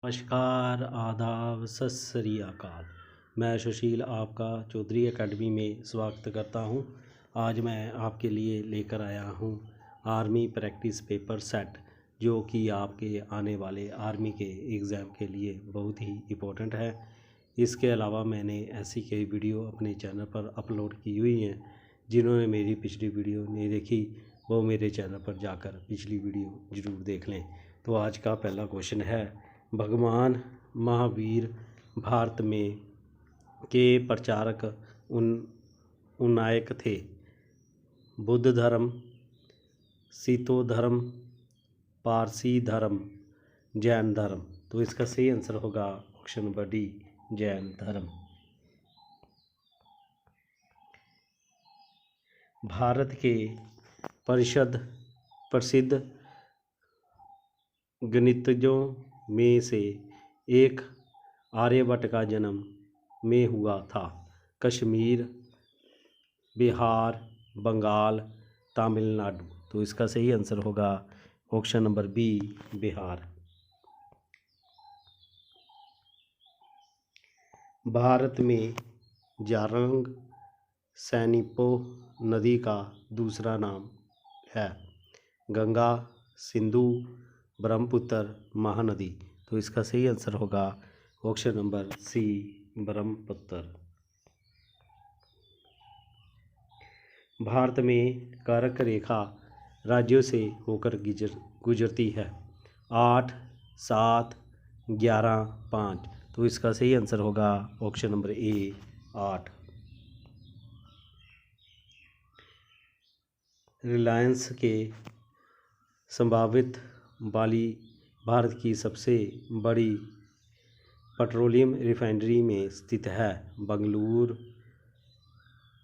नमस्कार, आदाब, सत श्री अकाल। मैं सुशील आपका चौधरी एकेडमी में स्वागत करता हूं। आज मैं आपके लिए लेकर आया हूं आर्मी प्रैक्टिस पेपर सेट, जो कि आपके आने वाले आर्मी के एग्ज़ाम के लिए बहुत ही इम्पोर्टेंट है। इसके अलावा मैंने ऐसी कई वीडियो अपने चैनल पर अपलोड की हुई हैं। जिन्होंने मेरी पिछली वीडियो नहीं देखी वो मेरे चैनल पर जाकर पिछली वीडियो ज़रूर देख लें। तो आज का पहला क्वेश्चन है, भगवान महावीर भारत में के प्रचारक उन्नायक थे? बुद्ध धर्म, सितो धर्म, पारसी धर्म, जैन धर्म। तो इसका सही आंसर होगा ऑप्शन नंबर डी, जैन धर्म। भारत के प्रसिद्ध गणितज्ञों में से एक आर्यभट्ट का जन्म में हुआ था। कश्मीर, बिहार, बंगाल, तमिलनाडु। तो इसका सही आंसर होगा option number B, Bihar. Bharat में जारंग सैनिपो नदी का दूसरा नाम है? गंगा, सिंधु, ब्रह्मपुत्र, महानदी। तो इसका सही आंसर होगा option number C, Brahmaputra. Bharat में कर्क रेखा राज्यों से होकर गुजरती है? 8, 7, 11, 5। तो इसका सही आंसर होगा ऑप्शन नंबर ए, 8। रिलायंस के संभावित वाली भारत की सबसे बड़ी पेट्रोलियम रिफाइनरी में स्थित है? बंगलुरु,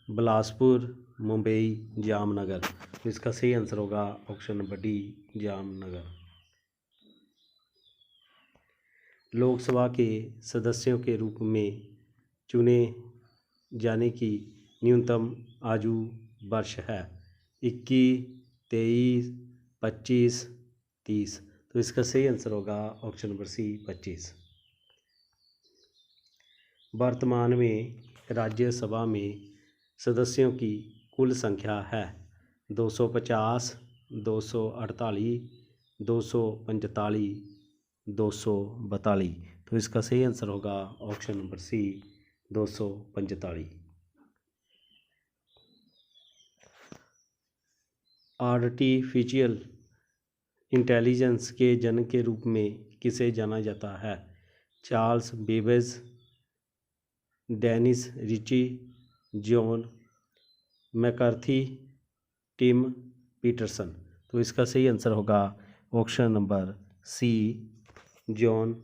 बिलासपुर, मुंबई, जामनगर। तो इसका सही आंसर होगा option number D, Jamnagar. Lok Sabha के सदस्यों के रूप में चुने जाने की न्यूनतम आयु वर्ष है? 21, 23, 25, 30। तो इसका सही आंसर होगा ऑप्शन नंबर सी, 25। वर्तमान में राज्यसभा में सदस्यों की कुल संख्या है? 250, 248, 245, 242। तो इसका सही आंसर होगा option number C, 245। Artificial intelligence के जनक के रूप में किसे जाना जाता है? Charles Babbage, Dennis Ritchie, John McCarthy, Tim Peterson. तो इसका सही आंसर होगा option number C, John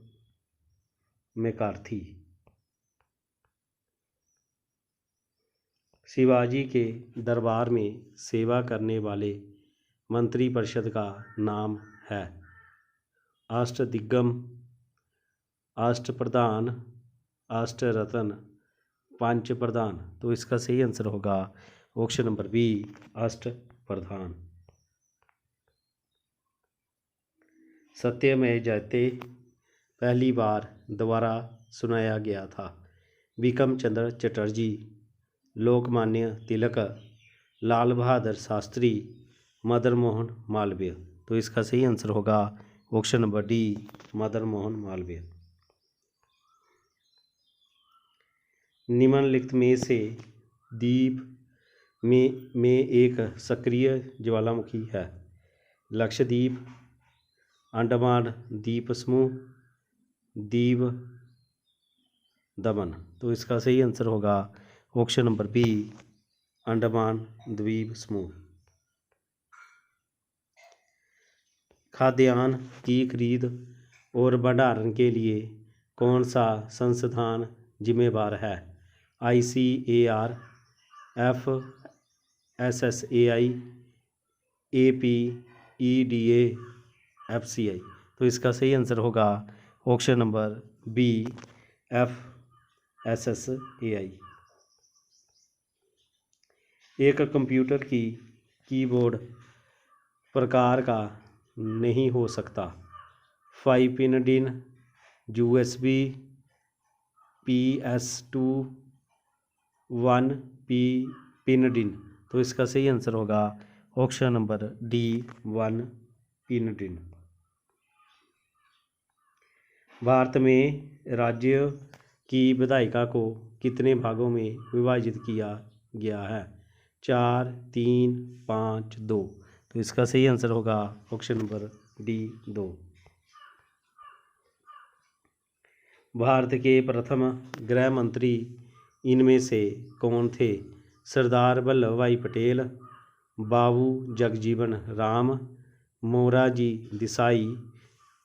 McCarthy. Shivaji के दरबार में सेवा करने वाले मंत्रिपरिषद का नाम है? अष्टदिग्गज, अष्टप्रधान, अष्टरत्न, पंचप्रधान। तो इसका सही आंसर होगा ऑप्शन नंबर बी, अष्टप्रधान। सत्यमेव जयते पहली बार दोबारा सुनाया गया था? बिक्रम चंद्र चटर्जी, लोकमान्य तिलक, लाल बहादुर शास्त्री, मदन मोहन मालवीय। तो इसका सही आंसर होगा option number D, Madan Mohan Malviya. निम्नलिखित में से द्वीप में एक सक्रिय ज्वालामुखी है? लक्षद्वीप, अंडमान द्वीप समूह, दीव दमन। तो इसका सही आंसर होगा ऑप्शन नंबर बी, अंडमान द्वीप समूह। खाद्यान्न की खरीद और भंडारण के लिए कौन सा संस्थान जिम्मेदार है? ICAR, FSSAI, APEDA, FCI। तो इसका सही आंसर होगा ऑप्शन नंबर बी, FSSAI। एक कंप्यूटर की कीबोर्ड प्रकार का नहीं हो सकता? 5 पिन DIN, USB PS2 1 पिनडिन। तो इसका सही आंसर होगा ऑप्शन नंबर डी 1 पिनडिन। भारत में राज्य की विधायिका को कितने भागों में विभाजित किया गया है? 4, 3, 5, 2। तो इसका सही आंसर होगा ऑप्शन नंबर डी 2। भारत के प्रथम गृह मंत्री इनमें से कौन थे? सरदार वल्लभ भाई पटेल, बाबू जगजीवन राम, मोरारजी देसाई,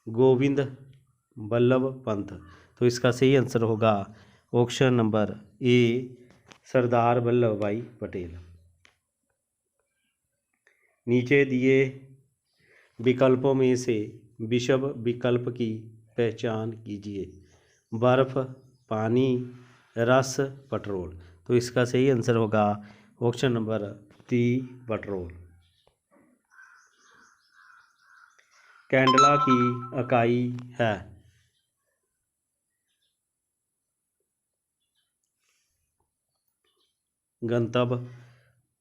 गोविंद बल्लभ पंत। तो इसका सही आंसर होगा option number A Sardar Vallabh भाई पटेल। नीचे दिए विकल्पों में से विषम विकल्प की पहचान कीजिए। बर्फ, पानी, रस, पेट्रोल। तो इसका सही आंसर होगा ऑप्शन नंबर 3 पेट्रोल। कैंडला की इकाई है गंतव्य,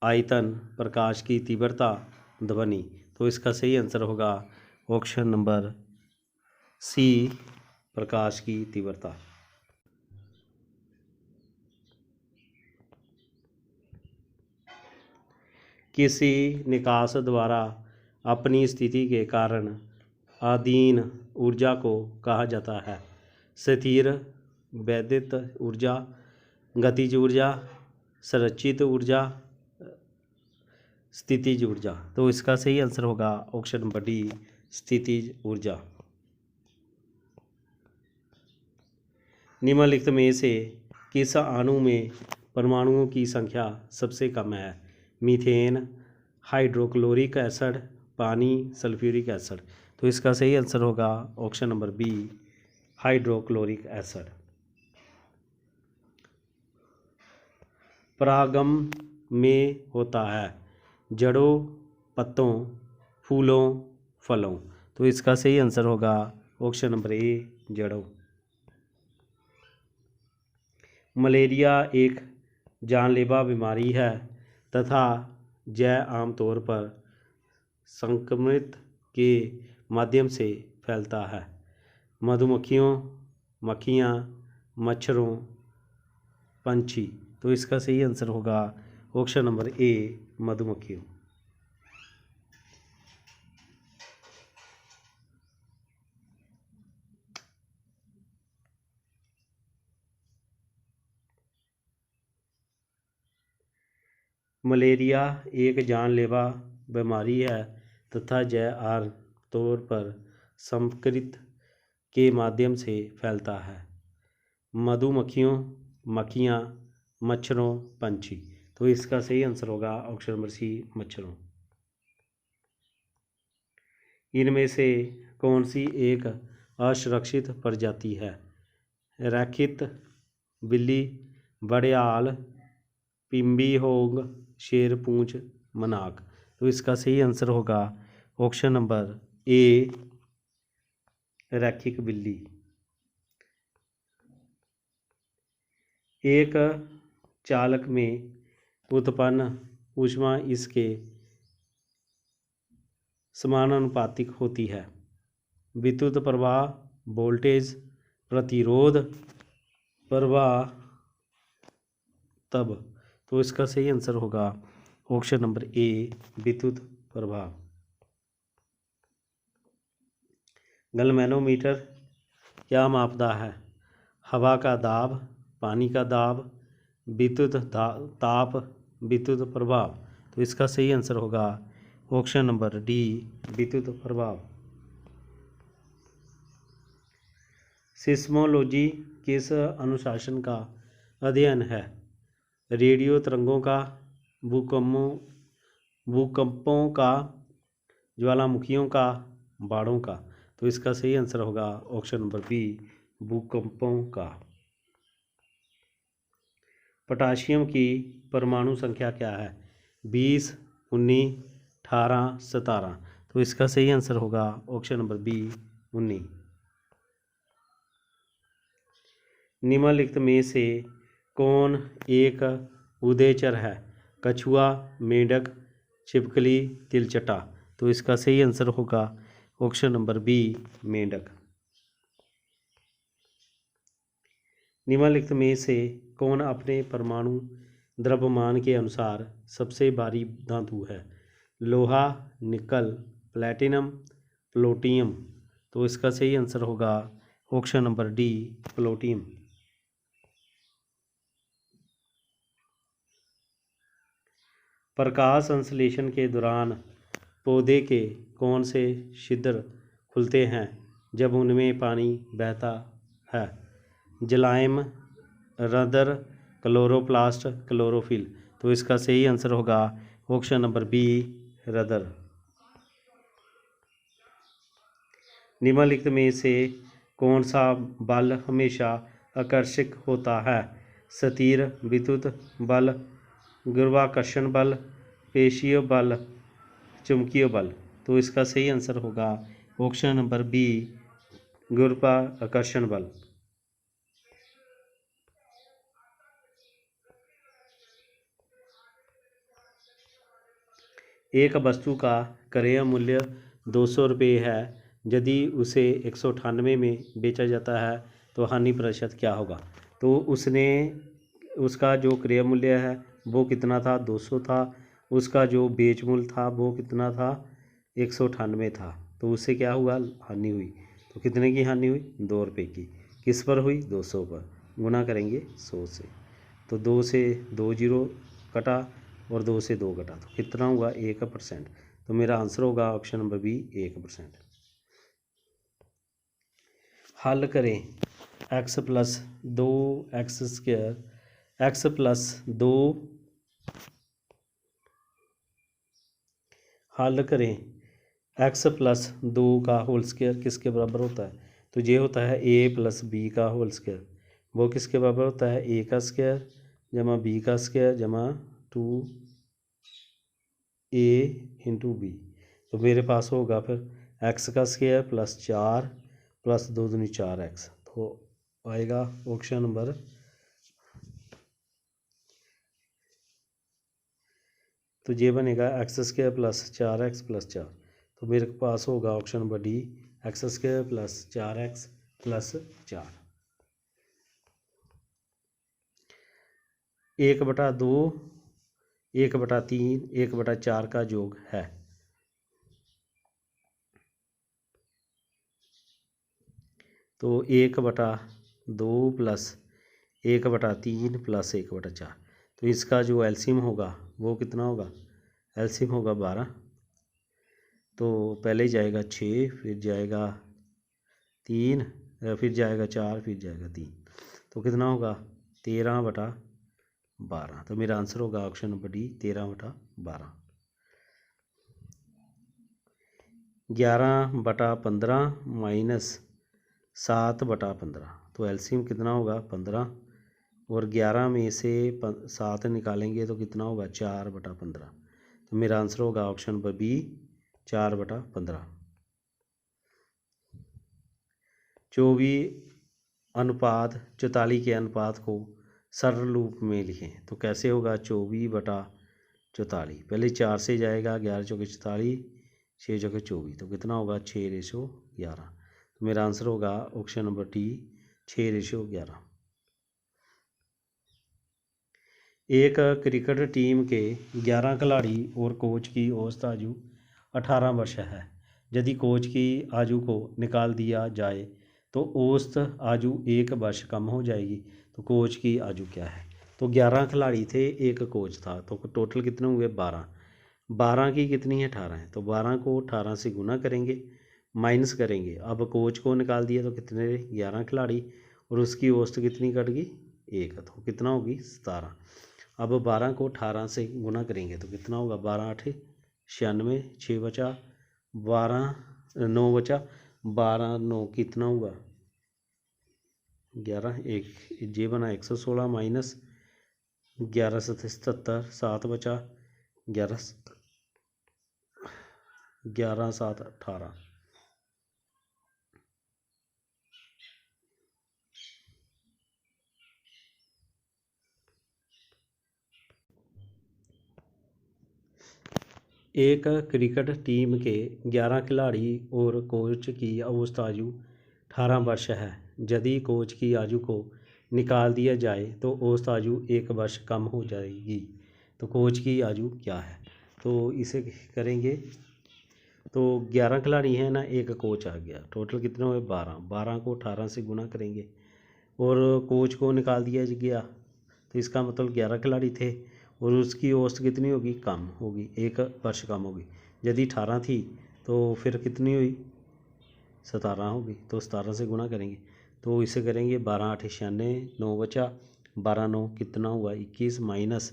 आयतन, प्रकाश की तीव्रता, ध्वनि। तो इसका सही आंसर होगा ऑप्शन नंबर सी प्रकाश की तीव्रता। किसी निकास द्वारा अपनी स्थिति के कारण अधीन ऊर्जा को कहा जाता है? स्थिर वैद्युत ऊर्जा, गतिज ऊर्जा, संरचित ऊर्जा, स्थितिज ऊर्जा। तो इसका सही आंसर होगा ऑप्शन नंबर डी स्थितिज ऊर्जा। निम्नलिखित में से किस अणु में परमाणुओं की संख्या सबसे कम है? मीथेन, हाइड्रोक्लोरिक एसिड, पानी, सल्फ्यूरिक एसिड। तो इसका सही आंसर होगा option number B hydrochloric acid. परागम में होता है जड़ों, पत्तों, फूलों, फलों। तो इसका सही आंसर होगा ऑप्शन नंबर ए जड़ों। मलेरिया एक जानलेवा बीमारी है तथा यह आमतौर पर संक्रमित के माध्यम से फैलता है। मधुमक्खियों, मक्खियाँ, मच्छरों, पंछी। तो इसका सही आंसर होगा ऑप्शन नंबर ए मधुमक्खियों। मलेरिया एक जानलेवा बीमारी है तथा यह आम तौर पर संक्रमित के माध्यम से फैलता है। मधुमक्खियों, मक्खियाँ, मच्छरों, पंछी। तो इसका सही आंसर होगा ऑप्शन नंबर सी मच्छरों। इनमें से कौन सी एक असुरक्षित प्रजाति है? रैखित बिल्ली, बड़ियाल, पिम्बी होंग, शेर पूंछ, मनाक। तो इसका सही आंसर होगा ऑप्शन नंबर ए रैखिक बिल्ली। एक चालक में उत्पन्न ऊष्मा इसके समानुपातिक होती है। विद्युत प्रवाह, वोल्टेज, प्रतिरोध, प्रवाह, तब। तो इसका सही आंसर होगा ऑप्शन नंबर ए विद्युत प्रवाह। गैल्वेनोमीटर क्या मापता है? हवा का दाब, पानी का दाब, विद्युत ताप, विद्युत प्रभाव। तो इसका सही आंसर होगा ऑप्शन नंबर डी विद्युत प्रभाव। सिस्मोलॉजी किस अनुशासन का अध्ययन है? रेडियो तरंगों का, भूकंपों का, ज्वालामुखियों का, बाढ़ों का। तो इसका सही आंसर होगा ऑप्शन नंबर बी भूकंपों का। पोटाशियम की परमाणु संख्या क्या है? 20, 19, 18, 17। तो इसका सही आंसर होगा ऑप्शन नंबर बी 19। निम्नलिखित में से कौन एक उभयचर है? कछुआ, मेंढक, छिपकली, तिलचट्टा। तो इसका सही आंसर होगा ऑप्शन नंबर बी, मेंढक। निम्नलिखित में से कौन अपने परमाणु द्रव्यमान के अनुसार सबसे भारी धातु है? लोहा, निकल, प्लैटिनम, प्लूटोनियम। तो इसका सही आंसर होगा ऑप्शन नंबर डी, प्लूटोनियम। प्रकाश संश्लेषण के दौरान पौधे के कौन से छिद्र खुलते हैं जब उनमें पानी बहता है? जलाइम, रदर, क्लोरोप्लास्ट, क्लोरोफिल। तो इसका सही आंसर होगा ऑप्शन नंबर बी, रदर। निम्नलिखित में से कौन सा बल हमेशा आकर्षक होता है? स्थिर विद्युत बल, गुरुत्वाकर्षण बल, पेशीय बल, चुंबकीय बल। तो इसका सही आंसर होगा ऑप्शन नंबर बी, गुरुत्वाकर्षण बल। एक वस्तु का क्रय मूल्य 200 रुपये है, यदि उसे 198 में बेचा जाता है तो हानि प्रतिशत क्या होगा? तो उसका जो क्रय मूल्य है वो कितना था? 200 था। उसका जो बेच मूल्य था वो कितना था? 198 था। तो उससे क्या हुआ? हानि हुई। तो कितने की हानि हुई? 2 रुपये की। किस पर हुई? 200 पर। गुना करेंगे 100 से, तो 2 से 2 जीरो कटा और 2 से 2 कटा, तो कितना हुआ? 1%। तो मेरा आंसर होगा ऑप्शन नंबर बी, 1%। हल करें। X plus 2x² x plus 2 हल करें। एक्स प्लस 2 का होल स्क्वायर किसके बराबर होता है? तो ये होता है a प्लस बी का होल स्क्वायर। वो किसके बराबर होता है? a का स्क्वायर जमा b का स्क्वायर जमा 2a इंटू बी। तो मेरे पास होगा फिर x का स्क्वायर प्लस 4 प्लस 2 दूनी 4x। तो आएगा ऑप्शन नंबर, तो ये बनेगा x² प्लस 4x प्लस 4। तो मेरे पास होगा option number D, x² plus 4x plus 4। 1/2 1/3 1/4 का योग है। तो 1/2 प्लस 1/3 प्लस 1/4। तो इसका जो एलसीएम होगा वो कितना होगा? एलसीएम होगा 12। तो पहले जाएगा 6, फिर जाएगा 3, फिर जाएगा 4, फिर जाएगा 3। तो कितना होगा? 13/12। तो मेरा आंसर होगा ऑप्शन नंबर डी, 13/12। 11/15 माइनस 7/15। तो एलसीएम कितना होगा? 15। और 11 में से 7 निकालेंगे तो कितना होगा? 4/15। तो मेरा आंसर होगा ऑप्शन नंबर बी, 4/15। 24/44 के अनुपात को सरल रूप में लिखें। तो कैसे होगा? 24/44। पहले 4 से जाएगा, 11 चौके 44, 6 चौके 24। तो कितना होगा? 6:11। तो मेरा आंसर होगा ऑप्शन नंबर डी, 6:11। एक क्रिकेट टीम के 11 खिलाड़ी और कोच की औसत आयु 18 वर्ष है। यदि कोच की आयु को निकाल दिया जाए तो औसत आयु 1 वर्ष कम हो जाएगी। तो कोच की आयु क्या है? तो 11 खिलाड़ी थे, एक कोच था, तो टोटल कितने हुए? 12। 12 की कितनी है? 18 है। तो 12 को 18 से गुना करेंगे, माइनस करेंगे। अब कोच को निकाल दिया तो कितने? 11 खिलाड़ी, और उसकी औसत कितनी कट गई? 1। तो कितना होगी? 17। अब 12 को 18 से गुना करेंगे तो कितना होगा? 12 8 96, 6 बचा 12, 9 बचा 12, 9 कितना हुआ? 11, 1 जे बना 116 माइनस 11 7 77, 7 बचा 11 11 7 18। एक क्रिकेट टीम के 11 खिलाड़ी और कोच की औसत आयु 18 वर्ष है। यदि कोच की आयु को निकाल दिया जाए तो औसत आयु 1 वर्ष कम हो जाएगी। तो कोच की आयु क्या है? तो इसे करेंगे। तो 11 खिलाड़ी हैं ना, एक कोच आ गया, टोटल कितने हुए 12। 12 को 18 से गुना करेंगे और कोच को निकाल दिया गया, तो इसका मतलब 11 खिलाड़ी थे और उसकी औसत कितनी होगी? कम होगी, 1 वर्ष कम होगी। यदि 18 थी तो फिर कितनी हुई? 17 होगी, तो 17 से गुणा करेंगे। तो इसे करेंगे 12 8 96, 9 बचा, 12 9 कितना हुआ? 21 माइनस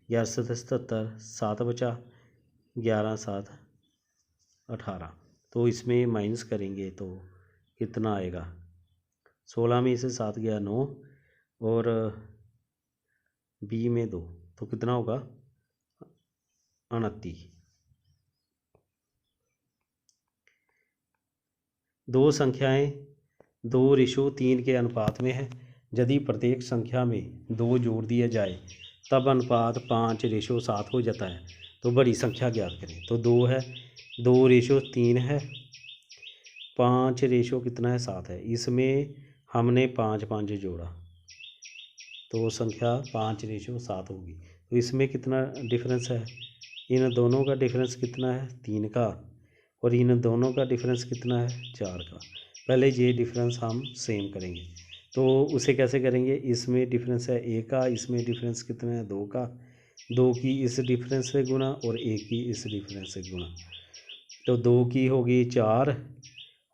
11 77, 7 बचा, 11 7 18। तो इसमें माइनस करेंगे तो कितना आएगा? 16 में से 7 गया 9 और बी में 2, तो कितना होगा? 29। दो संख्याएं 2:3 के अनुपात में है। यदि प्रत्येक संख्या में 2 जोड़ दिया जाए तब अनुपात 5:7 हो जाता है। तो बड़ी संख्या ज्ञात करें। तो 2 है, 2:3 है, 5 कितना है? 7 है। इसमें हमने 5 5 जोड़ा तो संख्या 5:7 होगी। तो इसमें कितना डिफरेंस है? इन दोनों का डिफरेंस कितना है? 3 का। और इन दोनों का डिफरेंस कितना है? 4 का। पहले ये डिफरेंस हम सेम करेंगे। तो उसे कैसे करेंगे? इसमें डिफरेंस है 1 का, इसमें डिफरेंस कितना है? 2 का। 2 की इस डिफरेंस से गुना और 1 की इस डिफरेंस से गुना। तो 2 की होगी 4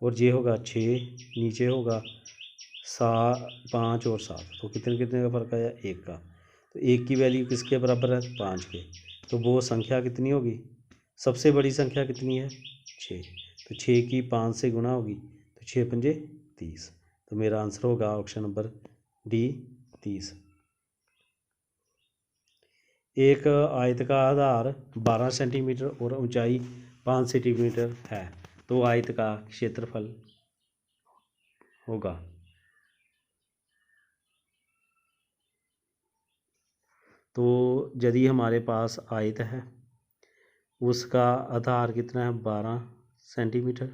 और ये होगा 6, नीचे होगा 5 और 7। तो कितने कितने का फ़र्क आया? 1 का। तो 1 की वैल्यू किसके बराबर है? 5 के। तो वो संख्या कितनी होगी? सबसे बड़ी संख्या कितनी है? 6। तो 6 की 5 से गुना होगी, तो 6 पंजे 30। तो मेरा आंसर होगा ऑप्शन नंबर डी 30। एक आयत का आधार 12 सेंटीमीटर और ऊंचाई 5 सेंटीमीटर है, तो आयत का क्षेत्रफल होगा। तो यदि हमारे पास आयत है, उसका आधार कितना है? 12 सेंटीमीटर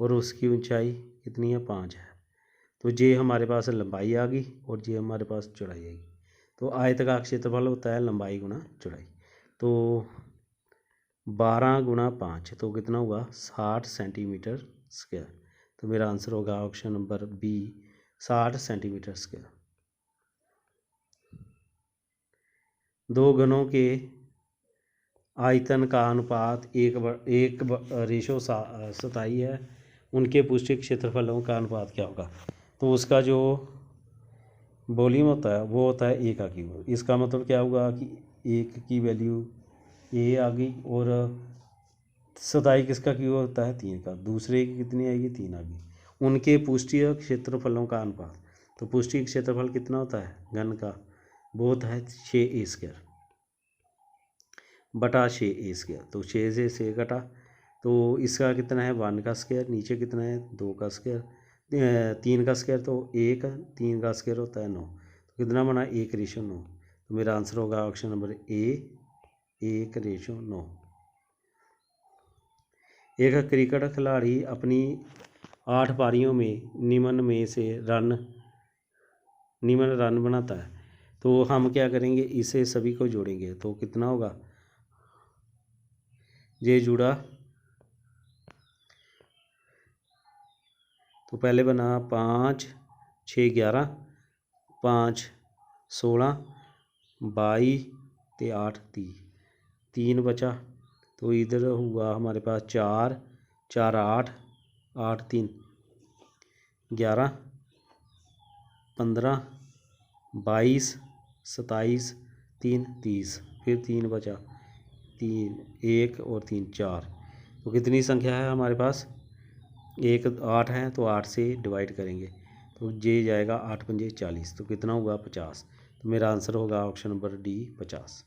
और उसकी ऊंचाई कितनी है? 5 है। तो ये हमारे पास लंबाई आ गई और ये हमारे पास चौड़ाई आएगी। तो आयत का क्षेत्रफल होता है लंबाई गुना चौड़ाई। तो 12 गुना 5 तो कितना हुआ? 60 सेंटीमीटर स्क्वायर। तो मेरा आंसर होगा option number B 60 centimetre square. दो घनों के आयतन का अनुपात 1:27 है। उनके पृष्ठीय क्षेत्रफलों का अनुपात क्या होगा? तो उसका जो वॉल्यूम होता है वो होता है 1 का क्यूब। इसका मतलब क्या होगा कि 1 की वैल्यू ए आ गई और 27 किसका क्यूब होता है? 3 का। दूसरे की कितनी आएगी? 3 आ गई। उनके पृष्ठीय क्षेत्रफलों का अनुपात, तो पृष्ठीय क्षेत्रफल कितना होता है घन का? वो होता है 6a² बटा 6a²। तो 6 से 6 घटा तो इसका कितना है? 1 का स्क्वायर। नीचे कितना है? 2 का स्क्वायर, 3 का स्क्वायर तो 1, 3 का स्क्वायर होता है 9। तो कितना बना? 1:9। तो मेरा आंसर होगा ऑप्शन नंबर ए 1:9। एक क्रिकेट खिलाड़ी अपनी 8 पारियों में निम्न रन बनाता है। तो हम क्या करेंगे? इसे सभी को जोड़ेंगे तो कितना होगा? ये जुड़ा तो पहले बना 5 6 11, 5 16, 22 ते 8 30, 3 बचा। तो इधर हुआ हमारे पास 4 4 8, 8 3 11, 15, 22, 27, 3 30, फिर 3 बचा, 3 1 और 3 4। तो कितनी संख्या है हमारे पास? 1 8 है तो 8 से डिवाइड करेंगे तो ये जाएगा 8 पंजे 40। तो कितना हुआ? 50। तो मेरा आंसर होगा ऑप्शन नंबर डी 50।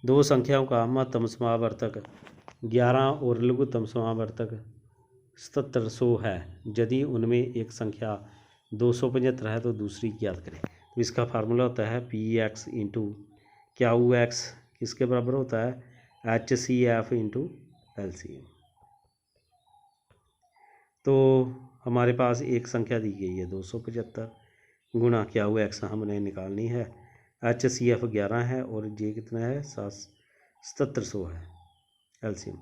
दो संख्याओं का महत्तम समावर्तक 11 और लघुत्तम समावर्तक 7700 है। यदि उनमें एक संख्या 275 है तो दूसरी ज्ञात करें। तो इसका फार्मूला होता है px इंटू क्यू एक्स किसके बराबर होता है HCF इंटू LCM। तो हमारे पास एक संख्या दी गई है 275 गुणा क्या हुआ एक्स हमने निकालनी है। HCF 11 है और जे कितना है 7700 है LCM।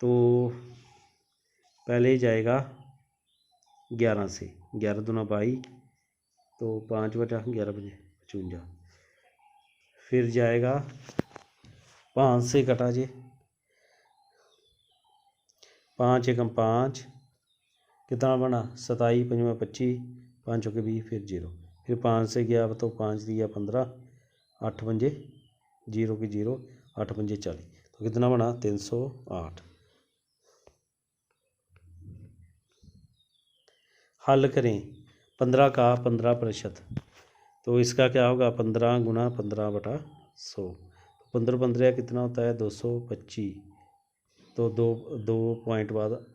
तो पहले जाएगा 11 से, 11 दूना 22, तो 5 बटा 11 बजे 55। फिर जाएगा 5 से कटा जे, 5 एकम 5, कितना बना 27, 5 25, 5 चौके 20, फिर 0, फिर 5 से गया तो 5 दिया 15, 8 पंजे 0 की 0, 8 पंजे 40, तो कितना बना 308। हल करें 15 का 15%, तो इसका क्या होगा 15 गुना 15 बटा 100, 15 15 कितना होता है 225, तो दो पॉइंट बाद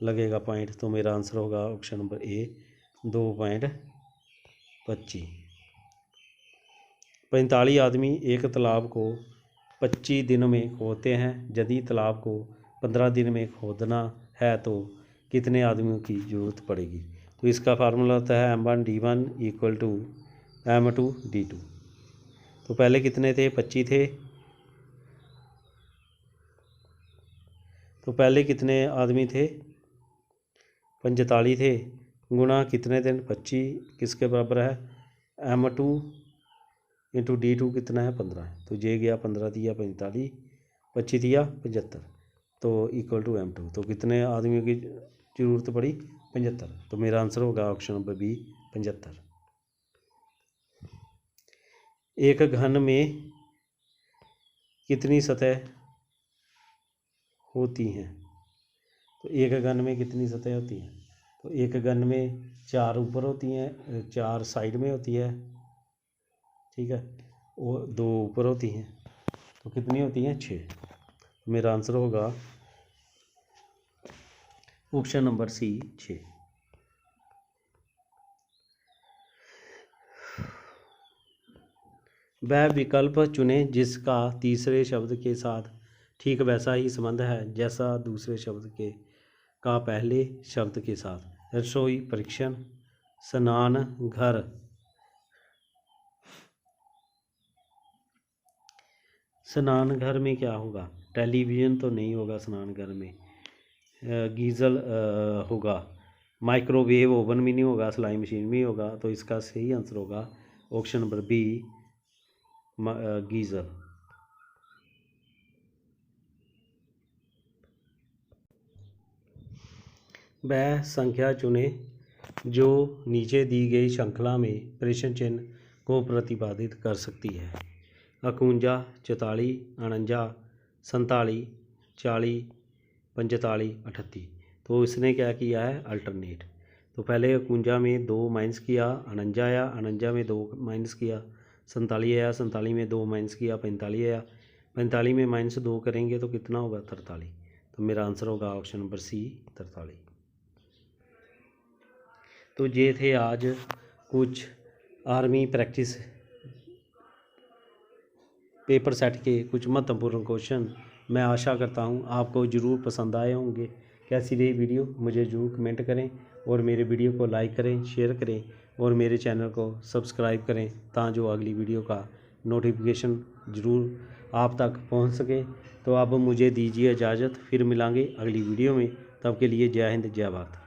लगेगा पॉइंट, तो मेरा आंसर होगा ऑप्शन नंबर ए 2.25। 45 आदमी एक तालाब को 25 दिन में खोदते हैं। यदि तालाब को 15 दिन में खोदना है तो कितने आदमियों की ज़रूरत पड़ेगी। तो इसका फार्मूला होता है M1D1 इक्वल टू M2D2। तो पहले कितने थे 25 थे, तो पहले कितने आदमी थे 45 थे, गुणा कितने दिन 25 किसके बराबर है M2 इंटू D2 कितना है 15 है, तो जे गया 15 दिया 45, 25 दिया 75, तो इक्वल टू M2। तो कितने आदमियों की ज़रूरत पड़ी 75, तो मेरा आंसर होगा ऑप्शन नंबर बी 75। एक घन में कितनी सतह होती हैं। तो एक घन में कितनी सतह होती हैं, तो एक घन में 4 ऊपर होती हैं, 4 साइड में होती है, ठीक है, और 2 ऊपर होती हैं, तो कितनी होती हैं 6। मेरा आंसर होगा ऑप्शन नंबर सी 6। वह विकल्प चुनें जिसका तीसरे शब्द के साथ ठीक वैसा ही संबंध है जैसा दूसरे शब्द के का पहले शब्द के साथ। रसोई, परीक्षण, स्नान घर। स्नान घर में क्या होगा, टेलीविज़न तो नहीं होगा स्नान घर में, गीज़ल होगा, माइक्रोवेव ओवन भी नहीं होगा, सिलाई मशीन भी होगा, तो इसका सही आंसर होगा ऑप्शन नंबर बी गीज़र। वह संख्या चुनें जो नीचे दी गई श्रृंखला में प्रश्न चिन्ह को प्रतिपादित कर सकती है। 51, 44, 49, 47, 40, 45, 38। तो इसने क्या किया है अल्टरनेट। तो पहले 51 में 2 माइनस किया, 49 आया, 49 में 2 माइनस किया, 47 आया, 47 में 2 माइनस किया, 45 आया, 45 में -2 करेंगे तो कितना होगा 43। तो मेरा आंसर होगा ऑप्शन नंबर सी 43। तो ये थे आज कुछ आर्मी प्रैक्टिस पेपर सेट के कुछ महत्वपूर्ण क्वेश्चन। मैं आशा करता हूँ आपको ज़रूर पसंद आए होंगे। कैसी रही वीडियो मुझे ज़रूर कमेंट करें और मेरे वीडियो को लाइक करें, शेयर करें और मेरे चैनल को सब्सक्राइब करें ताकि अगली वीडियो का नोटिफिकेशन ज़रूर आप तक पहुँच सके। तो अब मुझे दीजिए इजाज़त, फिर मिलेंगे अगली वीडियो में। तब के लिए जय हिंद, जय भारत।